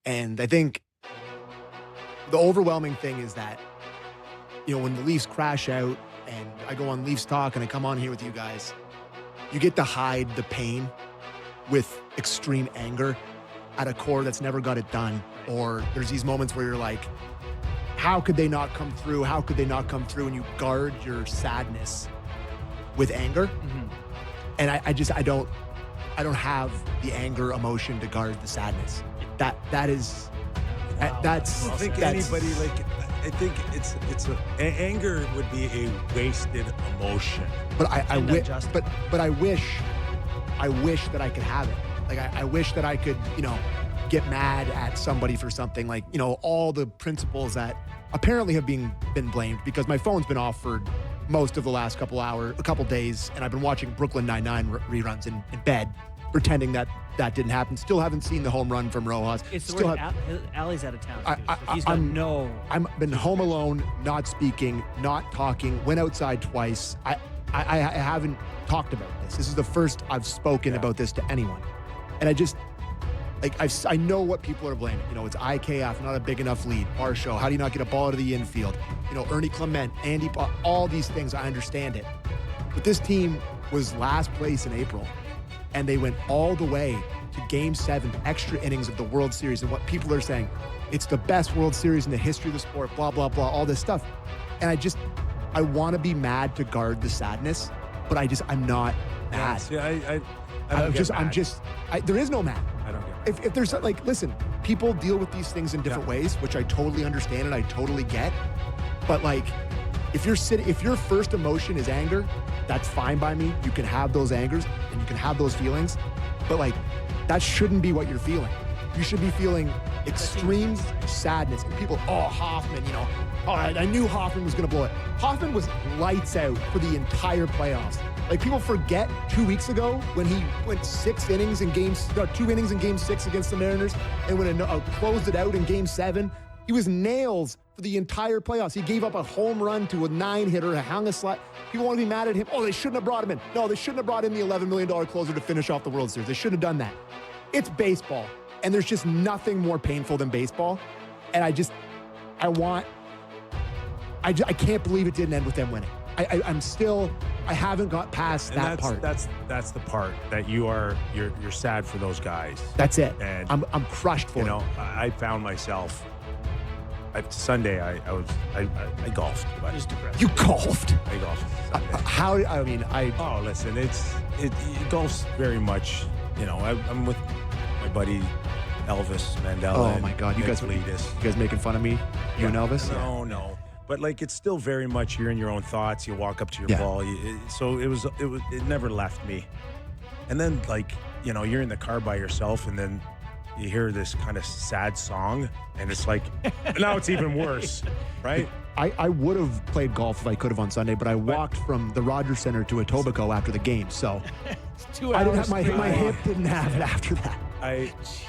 And I think the overwhelming thing is that, when the Leafs crash out and I go on Leafs Talk and I come on here with you guys, you get to hide the pain with extreme anger at a core that's never got it done. Or there's these moments where you're like, how could they not come through? How could they not come through? And you guard your sadness with anger. Mm-hmm. And I don't have the anger emotion to guard the sadness. That's I think anybody I think anger would be a wasted emotion. But I wish that I could have it. Like I wish that I could, get mad at somebody for something, like, all the principles that apparently have been blamed, because my phone's been off for most of the last couple days, and I've been watching Brooklyn Nine-Nine reruns in bed, pretending that didn't happen. Still haven't seen the home run from Rojas. It's still Allie's out of town, too, so he's got no... I've been home alone, not speaking, not talking, went outside twice. I haven't talked about this. This is the first I've spoken about this to anyone. And I just... I know what people are blaming. It's IKF, not a big enough lead. Barshow, how do you not get a ball to the infield? Ernie Clement, Andy, all these things, I understand it. But this team was last place in April, and they went all the way to Game 7, extra innings of the World Series. And what people are saying, it's the best World Series in the history of the sport, blah, blah, blah, all this stuff. And I want to be mad to guard the sadness, but I'm not mad. Yeah, there is no mad. I don't get mad. If there's listen, people deal with these things in different ways, which I totally understand and I totally get. But if your first emotion is anger, that's fine by me. You can have those angers and you can have those feelings, but that shouldn't be what you're feeling. You should be feeling extreme sadness. And people, Hoffman, I knew Hoffman was going to blow it. Hoffman was lights out for the entire playoffs. People forget 2 weeks ago when he went 2 innings in Game 6 against the Mariners, and when closed it out in Game 7, he was nails for the entire playoffs. He gave up a home run to a 9-hitter, hung a slide. People want to be mad at him. Oh, they shouldn't have brought him in. No, they shouldn't have brought in the $11 million closer to finish off the World Series. They shouldn't have done that. It's baseball, and there's just nothing more painful than baseball. And I can't believe it didn't end with them winning. I haven't got past that part. That's the part that you're sad for those guys. That's it. And I'm crushed for it. I found myself Sunday. I golfed. Just depressed. You golfed? I golfed Sunday. Listen, golf's very much. I'm with my buddy Elvis Mandela. Oh my God, you guys making fun of me? You and Elvis? No. But it's still very much you're in your own thoughts. You walk up to your ball. So it never left me. And then you're in the car by yourself, and then you hear this kind of sad song, and it's now it's even worse, right? I would have played golf if I could have on Sunday, but I walked from the Rogers Center to Etobicoke after the game, so it's 2 hours. My hip didn't have it after that.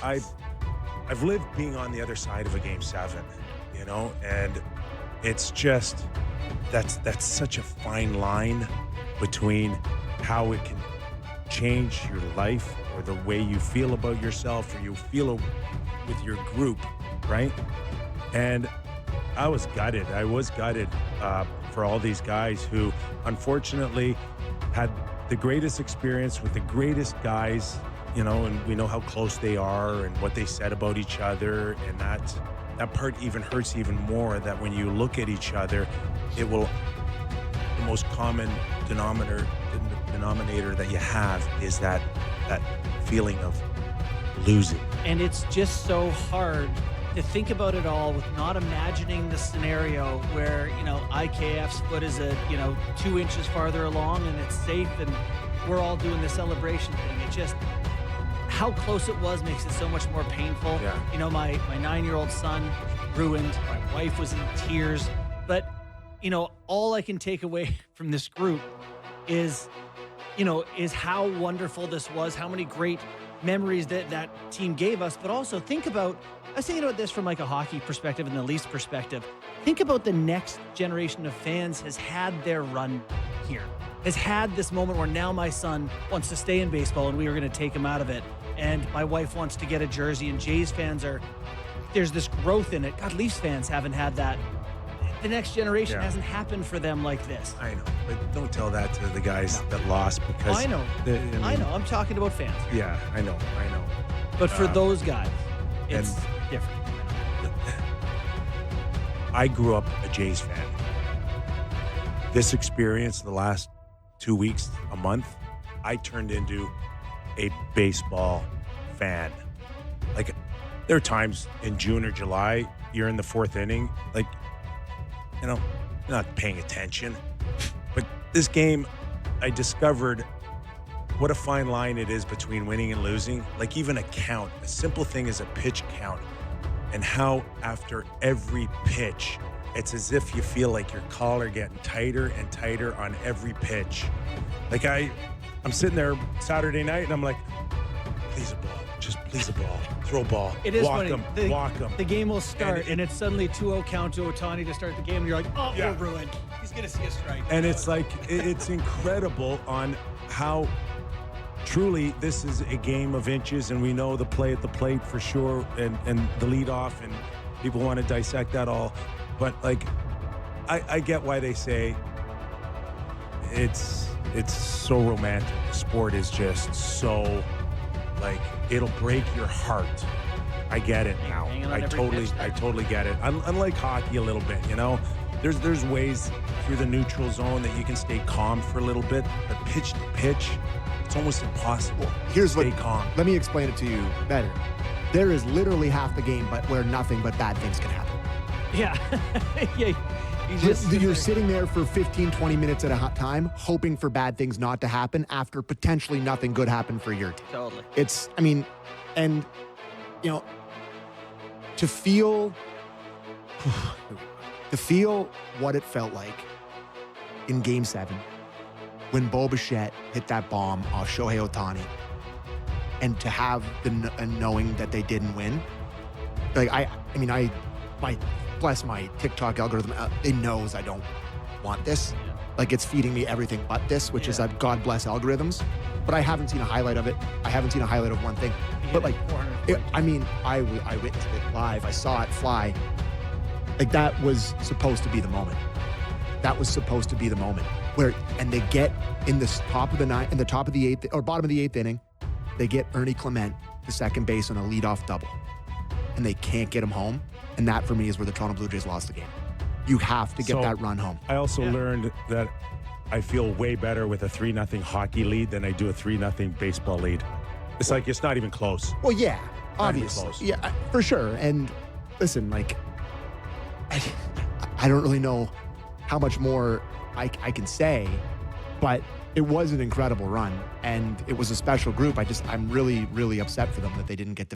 I've lived being on the other side of a Game 7, and it's just that's such a fine line between how it can change your life or the way you feel about yourself or you feel with your group, right? And I was gutted for all these guys who unfortunately had the greatest experience with the greatest guys, and we know how close they are and what they said about each other, and that part even hurts even more, that when you look at each other, the most common denominator that you have is that feeling of losing. And it's just so hard to think about it all with not imagining the scenario where, IKF's foot is 2 inches farther along and it's safe and we're all doing the celebration thing. It just, how close it was makes it so much more painful. Yeah. My 9-year-old son ruined. My wife was in tears. But, all I can take away from this group is how wonderful this was, how many great memories that team gave us. But also I was thinking about this from a hockey perspective and the Leafs perspective. Think about the next generation of fans has had their run here, has had this moment where now my son wants to stay in baseball and we are going to take him out of it. And my wife wants to get a jersey, and Jays fans are there's this growth in it. God, Leafs fans haven't had that. The next generation Yeah. hasn't happened for them like this. I know, but don't tell that to the guys that lost because I know. I know. I'm talking about fans. Yeah, I know. But for Um, those guys, it's different. I grew up a Jays fan. This experience, the last 2 weeks, a month, I turned into a baseball fan. Like, there are times in June or July, you're in the fourth inning, like, you know, you're not paying attention. But this game, I discovered what a fine line it is between winning and losing. Like, even a count, a simple thing is a pitch count, and how after every pitch, it's as if you feel like your collar getting tighter and tighter on every pitch. Like, I'm sitting there Saturday night and I'm like, please a ball, just please a ball, throw a ball, It is walk funny. them, walk them. The game will start, And and it's suddenly 2-0 count to Ohtani to start the game, and you're like, oh, Yeah. we're ruined. He's going to see a strike. And it's like, it's incredible on how truly this is a game of inches, and we know the play at the plate for sure, and the leadoff, and people want to dissect that all. But, like, I get why they say it's so romantic. The sport is just so, like, it'll break your heart. I get it now. Hanging on I every totally pitch. get it. Unlike hockey a little bit, you know. There's ways through the neutral zone that you can stay calm for a little bit, but pitch to pitch, it's almost impossible. Here's to stay what. calm. Let me explain it to you better. There is literally half the game, but where nothing but bad things can happen. Yeah. Yeah. You just You're sitting there for 15, 20 minutes at a time, hoping for bad things not to happen after potentially nothing good happened for your team. Totally. It's, I mean, and, you know, to feel what it felt like in Game 7 when Bo Bichette hit that bomb off Shohei Ohtani, and to have the knowing that they didn't win. Like, bless my TikTok algorithm, it knows I don't want this. Yeah. Like, it's feeding me everything but this, which is Yeah. that God bless algorithms. But I haven't seen a highlight of it. I haven't seen a highlight of one thing. He But, hit like, 440. I witnessed it live. I saw it fly. Like, that was supposed to be the moment. That was supposed to be the moment where, and they get in the top of the ninth, in the top of the eighth, or bottom of the eighth inning, they get Ernie Clement to second base on a leadoff double, and they can't get him home. And that, for me, is where the Toronto Blue Jays lost the game. You have to get So- that run home. I also Yeah. learned that I feel way better with a 3-0 hockey lead than I do a 3-0 baseball lead. It's like, it's not even close. Well, yeah, Not even obviously. close. Yeah, for sure. And listen, like, I don't really know how much more I can say, but it was an incredible run, and it was a special group. I'm really, really upset for them that they didn't get the